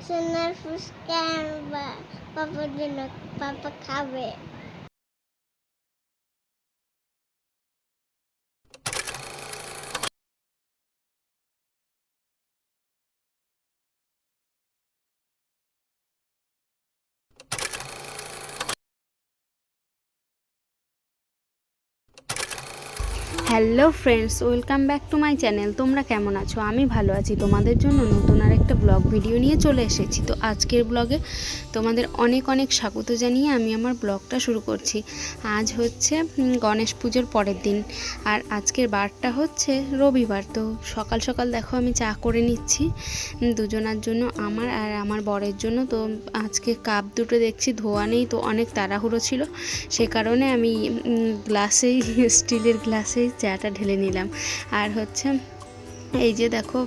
সোনার ফুচকা পাপার জন্য, পাপা খাবে। Hello friends, welcome back to my channel. তোমরা কেমন আছো? আমি ভালো আছি। তোমাদের জন্য নতুন আর একটা ব্লগ ভিডিও নিয়ে চলে এসেছি। তো আজকের ব্লগে তোমাদের অনেক অনেক স্বাগত জানিয়ে আমি আমার ব্লগটা শুরু করছি। আজ হচ্ছে গণেশ পুজোর পরের দিন, আর আজকের বারটা হচ্ছে রবিবার। তো সকাল সকাল দেখো আমি চা করে নিচ্ছি দুজনার জন্য, আমার আর আমার বরের জন্য। তো আজকে কাপ দুটো দেখছি ধোয়া নেই, তো অনেক তাড়াহুড়ো ছিল, সে কারণে আমি গ্লাসেই স্টিলের গ্লাসেই চাটা ঢেলে নিলাম। আর হচ্ছে এই যে দেখো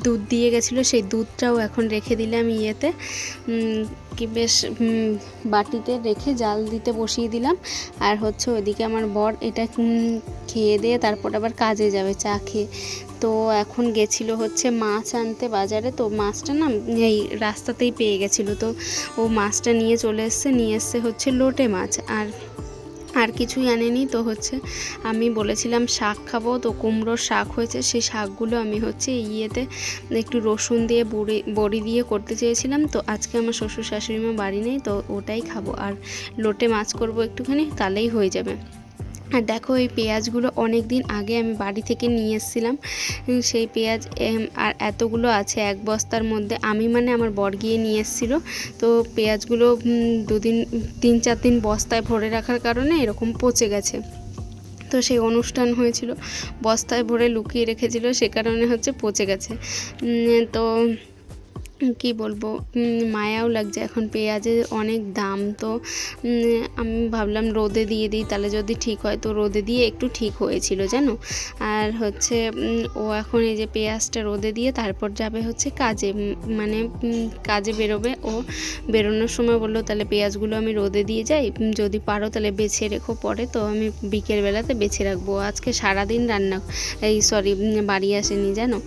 দুধ দিয়ে গেছিলো, সেই দুধটাও এখন রেখে দিলাম ইয়েতে কি বেশ বাটিতে রেখে জাল দিতে বসিয়ে দিলাম। আর হচ্ছে ওইদিকে আমার বর এটা খেয়ে দিয়ে তারপর আবার কাজে যাবে চা খেয়ে। তো এখন গেছিলো হচ্ছে মাছ আনতে বাজারে। তো মাছটা না এই রাস্তাতেই পেয়ে গেছিলো, তো ও মাছটা নিয়ে চলে এসছে হচ্ছে লোটে মাছ, আর কিছুই আনেনি। তো হচ্ছে আমি বলেছিলাম শাক খাবো, তো কুমড়োর শাক হয়েছে, সেই শাকগুলো আমি হচ্ছে ইয়েতে একটু রসুন দিয়ে বড়ি দিয়ে করতে চেয়েছিলাম। তো আজকে আমার শ্বশুর শাশুড়িমা বাড়ি নেই, তো ওটাই খাবো। আর লোটে মাছ করব একটুখানি, তাহলেই হয়ে যাবে। আর দেখো এই পেঁয়াজগুলো অনেক দিন আগে আমি বাড়ি থেকে নিয়ে এসেছিলাম, সেই পেঁয়াজ আর এতগুলো আছে এক বস্তার মধ্যে। আমি মানে আমার বর গিয়ে নিয়ে এসেছিলো। তো পেঁয়াজগুলো 3-4 দিন বস্তায় ভরে রাখার কারণে এরকম পচে গেছে। তো সেই অনুষ্ঠান হয়েছিল, বস্তায় ভরে লুকিয়ে রেখেছিল, সে কারণে হচ্ছে পচে গেছে। তো কি বলবো, মায়াও লাগছে। এখন পেঁয়াজের অনেক দাম, তো আমি ভাবলাম রোদে দিয়ে দিই, তাহলে যদি ঠিক হয়। তো রোদে দিয়ে একটু ঠিক হয়েছিল জানো। আর হচ্ছে ও এখন এই যে পেঁয়াজটা রোদে দিয়ে তারপর যাবে হচ্ছে কাজে, মানে কাজে বেরোবে। ও বেরোনোর সময় বললো তাহলে পেঁয়াজগুলো আমি রোদে দিয়ে যাই, যদি পারো তাহলে বেছে রেখো পরে। তো আমি বিকেলবেলাতে বেছে রাখবো। আজকে সারাদিন বাড়ি আসেনি জানো।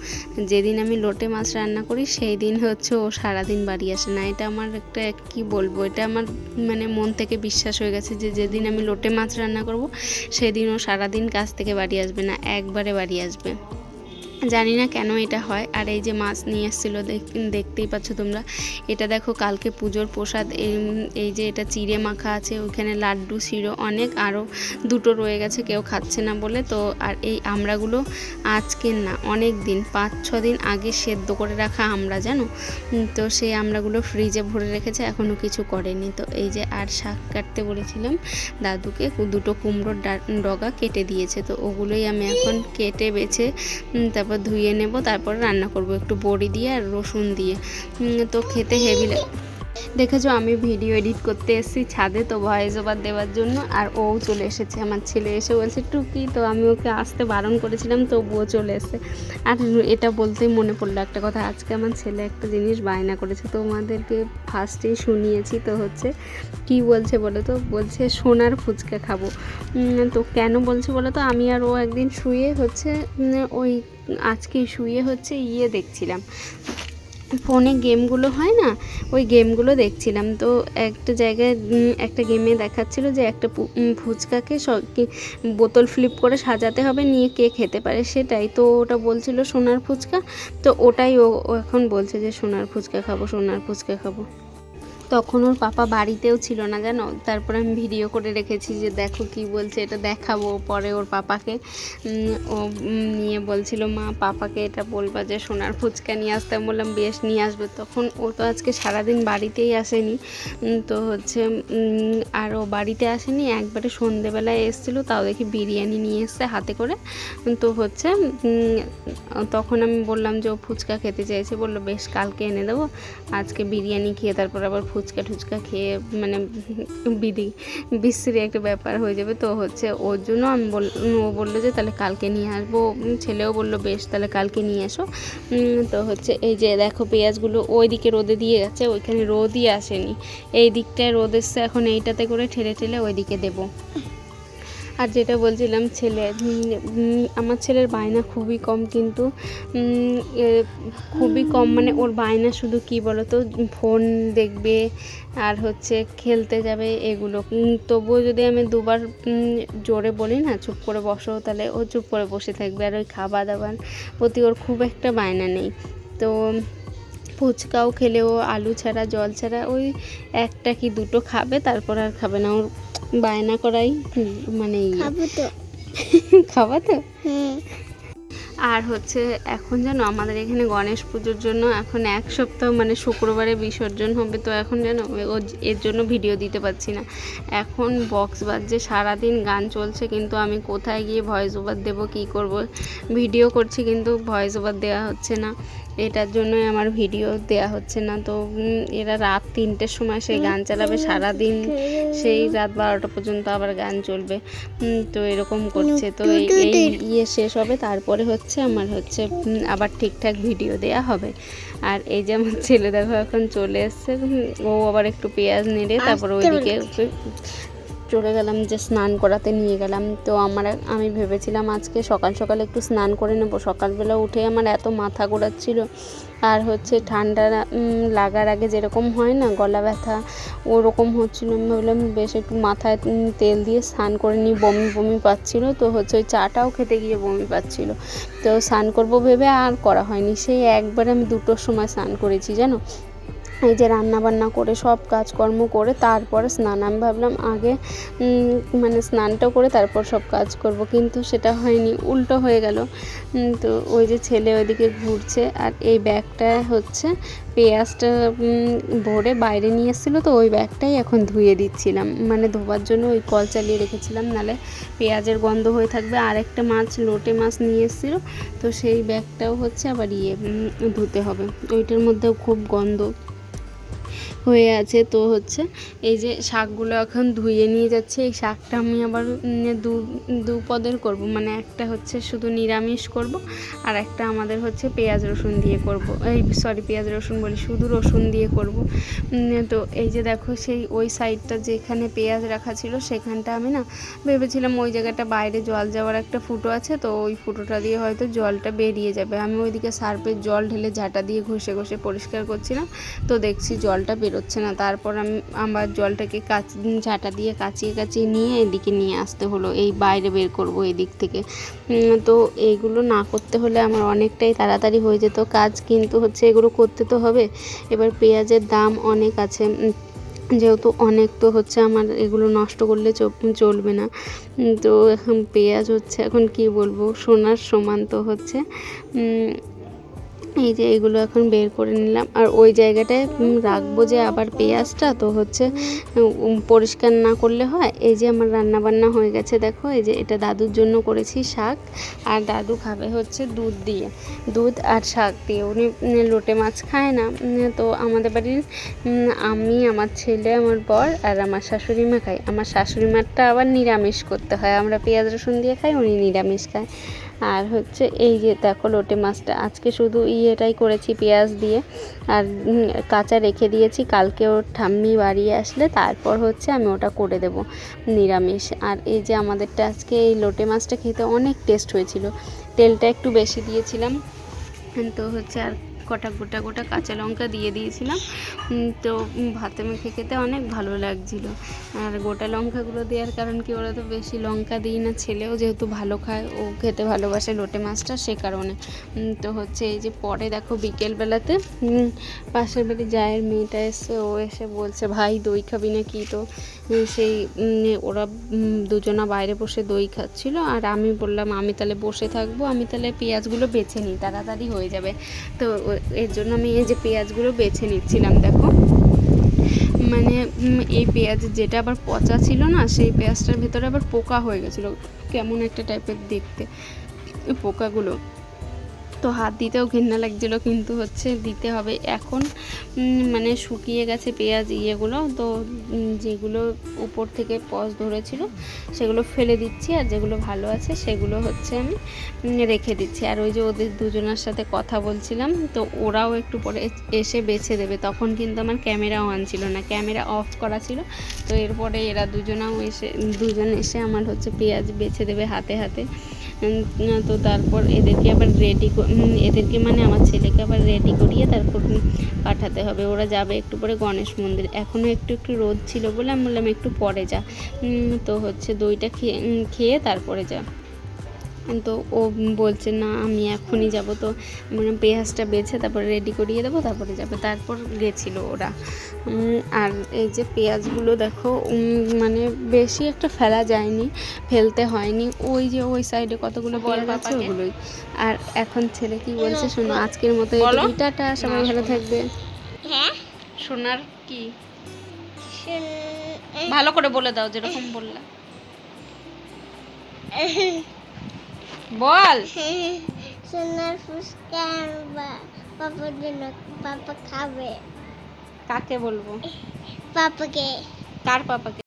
যেদিন আমি লোটে মাছ রান্না করি সেই দিন হচ্ছে ও সারাদিন বাড়ি আসে না। এটা আমার একটা কি বলবো, এটা আমার মানে মন থেকে বিশ্বাস হয়ে গেছে যে যেদিন আমি লোটে মাছ রান্না করব সেদিন ও সারাদিন কাজ থেকে বাড়ি আসবে না, একবারে বাড়ি আসবে। জানি না কেন এটা হয়। আর এই যে মাছ নিয়ে এসেছিলো, দেখতেই পাচ্ছ তোমরা। এটা দেখো কালকে পুজোর প্রসাদ। এই যে এটা চিড়ে মাখা আছে, ওইখানে লাড্ডু ছিল অনেক, আরও 2টো রয়ে গেছে, কেউ খাচ্ছে না বলে। তো আর এই আমড়াগুলো আজকের না, অনেক দিন 5-6 দিন আগে সেদ্ধ করে রাখা আমড়া জানো। তো সেই আমড়াগুলো ফ্রিজে ভরে রেখেছে, এখনও কিছু করেনি। তো এই যে আর শাক কাটতে বলেছিলাম দাদুকে, 2টো কুমড়োর ডগা কেটে দিয়েছে। তো ওগুলোই আমি এখন কেটে বেছে তারপর ধুয়ে নেব, তারপর রান্না করব একটু বড়ি দিয়ে আর রসুন দিয়ে। তো খেতে হেভি লাগে। দেখেছো আমি ভিডিও এডিট করতে এসেছি ছাদে, তো ভয়েস ওভার দেওয়ার জন্য। আর ও চলে এসেছে, আমার ছেলে এসে বলছে টুকি, তো আমি ওকে আসতে বারণ করেছিলাম, তো ও চলে এসেছে। আর এটা বলতেই মনে পড়লো একটা কথা, আজকে আমার ছেলে একটা জিনিস বায়না করেছে, তো আমাদেরকে ফার্স্টেই শুনিয়েছি। তো হচ্ছে কি বলছে বলো তো, বলছে সোনার ফুচকা খাবো। তো কেন বলছে বলো তো, আমি আর ও একদিন শুয়ে হচ্ছে ওই আজকে শুয়ে হচ্ছে দেখছিলাম, ফোনে গেমগুলো হয় না, ওই গেমগুলো দেখছিলাম। তো একটা জায়গায় একটা গেমে দেখাচ্ছিল যে একটা ফুচকাকে বোতল ফ্লিপ করে সাজাতে হবে, নিয়ে কে খেতে পারে সেটাই। তো ওটা বলছিল সোনার ফুচকা, তো ওটাই ও এখন বলছে যে সোনার ফুচকা খাবো, সোনার ফুচকা খাবো। তখন ওর পাপা বাড়িতেও ছিল না জানো। তারপরে আমি ভিডিও করে রেখেছি যে দেখো কি বলছে, এটা দেখাবো পরে ওর পাপাকে। ও নিয়ে বলছিল মা পাপাকে এটা বলবা যে সোনার ফুচকা নিয়ে আসতে। আমি বললাম বেশ নিয়ে আসবে। তখন ও তো আজকে সারাদিন বাড়িতেই আসেনি, তো হচ্ছে আর ও বাড়িতে আসেনি, একবারে সন্ধেবেলায় এসেছিলো, তাও দেখি বিরিয়ানি নিয়ে এসছে হাতে করে। তো হচ্ছে তখন আমি বললাম যে ও ফুচকা খেতে চাইছে, বললো বেশ কালকে এনে দেবো, আজকে বিরিয়ানি খেয়ে তারপর আবার ফুচকা টুচকা খেয়ে মানে বিশ্রী একটা ব্যাপার হয়ে যাবে। তো হচ্ছে ওর জন্য ও বললো যে তাহলে কালকে নিয়ে আসবো। ছেলেও বললো বেশ তাহলে কালকে নিয়ে এসো। তো হচ্ছে এই যে দেখো পেঁয়াজগুলো ওই দিকে রোদে দিয়ে গেছে, ওইখানে রোদই আসেনি, এই দিকটায় রোদ এসছে, এখন এইটাতে করে ঠেলে ঠেলে ওই দিকে দেবো। আর যেটা বলছিলাম আমার ছেলের বায়না খুবই কম, কিন্তু খুবই কম মানে ওর বায়না শুধু কি বলতো, ফোন দেখবে আর হচ্ছে খেলতে যাবে এগুলো। তবুও যদি আমি দুবার জোরে বলি না চুপ করে বসো, তাহলে ও চুপ করে বসে থাকবে। আর ওই খাবার দাবার প্রতি ওর খুব একটা বায়না নেই। তো ফুচকাও খেলেও আলু ছাড়া জল ছাড়া ওই একটা কি দুটো খাবে, তারপর আর খাবে না। ওর বায়না করাই মানে খাবা তো। আর হচ্ছে এখন জানো আমাদের এখানে গণেশ পুজোর জন্য এখন 1 সপ্তাহ মানে শুক্রবারে বিসর্জন হবে। তো এখন জানো এর জন্য ভিডিও দিতে পারছি না। এখন বক্স বাজছে, সারাদিন গান চলছে, কিন্তু আমি কোথায় গিয়ে ভয়েস ওভার দেবো, কী করব। ভিডিও করছি কিন্তু ভয়েস ওভার দেওয়া হচ্ছে না, এটার জন্যই আমার ভিডিও দেয়া হচ্ছে না। তো এরা রাত 3টের সময় সেই গান চালাবে, সারাদিন সেই রাত 12টা পর্যন্ত আবার গান চলবে। তো এরকম করছে। তো এই শেষ হবে, তারপরে হচ্ছে আমার হচ্ছে আবার ঠিকঠাক ভিডিও দেয়া হবে। আর এই যে আমার ছেলে দেখো এখন চলে এসছে, ও আবার একটু পেঁয়াজ নেড়ে তারপর ওইদিকে চলে গেলাম যে স্নান করাতে নিয়ে গেলাম। তো আমি ভেবেছিলাম আজকে সকাল সকাল একটু স্নান করে নেবো। সকালবেলা উঠে আমার এত মাথা ঘোরাচ্ছিল, আর হচ্ছে ঠান্ডা লাগার আগে যেরকম হয় না গলা ব্যথা, ওরকম হচ্ছিল। আমি ভাবলাম বেশ একটু মাথায় তেল দিয়ে স্নান করে নিই, বমি বমি পাচ্ছিলো। তো হচ্ছে ওই চাটাও খেতে গিয়ে বমি পাচ্ছিলো। তো স্নান করবো ভেবে আর করা হয়নি। সেই একবারে আমি 2টোর সময় স্নান করেছি জানো। এই যে রান্না বান্না করে সব কাজকর্ম করে তারপরে স্নান। আমি ভাবলাম আগে মানে স্নানটা করে তারপর সব কাজ করব, কিন্তু সেটা হয়নি, উল্টো হয়ে গেল। তো ওই যে ছেলে ওইদিকে ঘুরছে। আর এই ব্যাগটা হচ্ছে পেঁয়াজটা ভরে বাইরে নিয়ে এসেছিলো, তো ওই ব্যাগটাই এখন ধুয়ে দিচ্ছিলাম, মানে ধোবার জন্য ওই কল চালিয়ে রেখেছিলাম, নাহলে পেঁয়াজের গন্ধ হয়ে থাকবে। আর একটা মাছ লোটে মাছ নিয়ে এসেছিলো, তো সেই ব্যাগটাও হচ্ছে আবার ধুতে হবে, ওইটার মধ্যেও খুব গন্ধ হয়ে আছে। তো হচ্ছে এই যে শাকগুলো এখন ধুয়ে নিয়ে যাচ্ছে। এই শাকটা আমি আবার দু পদের করব, মানে একটা হচ্ছে শুধু নিরামিষ করব, আর একটা আমাদের হচ্ছে পেঁয়াজ রসুন দিয়ে করব। পেঁয়াজ রসুন বলি, শুধু রসুন দিয়ে করব। তো এই যে দেখো সেই ওই সাইডটা যেখানে পেঁয়াজ রাখা ছিল সেখানটা আমি না ভেবেছিলাম ওই জায়গাটা বাইরে জল যাওয়ার একটা ফুটো আছে, তো ওই ফুটোটা দিয়ে হয়তো জলটা বেরিয়ে যাবে। আমি ওইদিকে সার্ফের জল ঢেলে ঝাঁটা দিয়ে ঘষে ঘষে পরিষ্কার করছিলাম, তো দেখছি জলটা বেরোচ্ছে না। তারপর আমি আমার জলটাকে ঝাঁটা দিয়ে কাচিয়ে নিয়ে এদিকে নিয়ে আসতে হলো, এই বাইরে বের করব এদিক থেকে। তো এইগুলো না করতে হলে আমার অনেকটাই তাড়াতাড়ি হয়ে যেত কাজ, কিন্তু হচ্ছে এগুলো করতে তো হবে। এবার পেঁয়াজের দাম অনেক আছে, যেহেতু অনেক, তো হচ্ছে আমার এগুলো নষ্ট করলে চলবে না। তো এখন পেঁয়াজ হচ্ছে এখন কি বলবো সোনার সমান। তো হচ্ছে এই যে এগুলো এখন বের করে নিলাম। আর ওই জায়গাটায় রাখবো যে আবার পেঁয়াজটা, তো হচ্ছে পরিষ্কার না করলে হয়। এই যে আমার রান্না বান্না হয়ে গেছে দেখো। এই যে এটা দাদুর জন্য করেছি শাক, আর দাদু খাবে হচ্ছে দুধ আর শাক দিয়ে। উনি লোটে মাছ খায় না। তো আমাদের বাড়ির আমি, আমার ছেলে, আমার বর আর আমার শাশুড়ি মা খাই। আমার শাশুড়ি মারটা আবার নিরামিষ করতে হয়, আমরা পেঁয়াজ রসুন দিয়ে খাই, উনি নিরামিষ খায়। আর হচ্ছে এই যে দেখো লোটে মাছটা আজকে শুধু এটাই করেছি পেঁয়াজ দিয়ে, আর কাঁচা রেখে দিয়েছি। কালকে ওর ঠাম্মি বাড়ি আসলে তারপর হচ্ছে আমি ওটা করে দেব নিরামিষ। আর এই যে আমাদেরটা আজকে এই লোটে মাছটা খেতে অনেক টেস্ট হয়েছিল, তেলটা একটু বেশি দিয়েছিলাম। তো হচ্ছে আর কটা গোটা কাঁচা লঙ্কা দিয়ে দিয়েছিলাম। তো ভাতে মেখে খেতে অনেক ভালো লাগছিল। আর গোটা লঙ্কাগুলো দেওয়ার কারণ কি, ওরা তো বেশি লঙ্কা দিই না, ছেলেও যেহেতু ভালো খায়, ও খেতে ভালোবাসে লোটে মাছটা, সে কারণে। তো হচ্ছে এই যে পরে দেখো বিকেলবেলাতে পাশের বাড়ি জায়ের মেয়েটা এসে, ও এসে বলছে ভাই দই খাবি না কি। তো সেই ওরা দুজনা বাইরে বসে দই খাচ্ছিল, আর আমি বললাম আমি তাহলে বসে থাকবো, আমি তাহলে পেঁয়াজগুলো বেছে নিই, তাড়াতাড়ি হয়ে যাবে। তো এর জন্য আমি এই যে পেঁয়াজগুলো বেছে নিচ্ছিলাম দেখো। মানে এই পেঁয়াজ যেটা আবার পচা ছিল না, সেই পেঁয়াজটার ভেতরে আবার পোকা হয়ে গেছিলো, কেমন একটা টাইপের দেখতে পোকাগুলো। তো হাত দিতেও ঘেন্না লাগছিলো, কিন্তু হচ্ছে দিতে হবে এখন। মানে শুকিয়ে গেছে পেঁয়াজ ইয়েগুলো, তো যেগুলো উপর থেকে পজ ধরেছিল সেগুলো ফেলে দিচ্ছি, আর যেগুলো ভালো আছে সেগুলো হচ্ছে আমি রেখে দিচ্ছি। আর ওই যে ওদের দুজনের সাথে কথা বলছিলাম, তো ওরাও একটু পরে এসে বেছে দেবে। তখন কিন্তু আমার ক্যামেরাও অন ছিল না, ক্যামেরা অফ করা ছিল। তো এরপরে এরা দুজন এসে আমার হচ্ছে পেঁয়াজ বেছে দেবে হাতে হাতে। তো তারপর এদেরকে আবার এদেরকে মানে আমার ছেলেকে আবার রেডি করিয়ে তারপর পাঠাতে হবে। ওরা যাবে একটু পরে গণেশ মন্দির। এখনও একটু রোদ ছিল বলে আমি বললাম একটু পরে যা, তো হচ্ছে দইটা খেয়ে তারপরে যা। তো ও বলছে না আমি এখনই যাব। তো মানে পেঁয়াজটা বেছে তারপরে রেডি করিয়ে দেবো, তারপরে যাবে। তারপর গেছিলো ওরা। আর এই যে পেঁয়াজগুলো দেখো, মানে বেশি একটা ফেলা যায়নি, ফেলতে হয়নি। ওই যে ওই সাইডে কতগুলো পেঁয়াজ আছে ওগুলোই। আর এখন ছেলে কি বলছে শোনো, আজকের মতো টাটা, সবাই ভালো থাকবে। হ্যাঁ সোনার কি ভালো করে বলে দাও, যেরকম বললা বল। সোনার ফুচকা পাপার জন্য, পাপা খাবে। কাকে বলবো? পাপাকে। কার পাপাকে?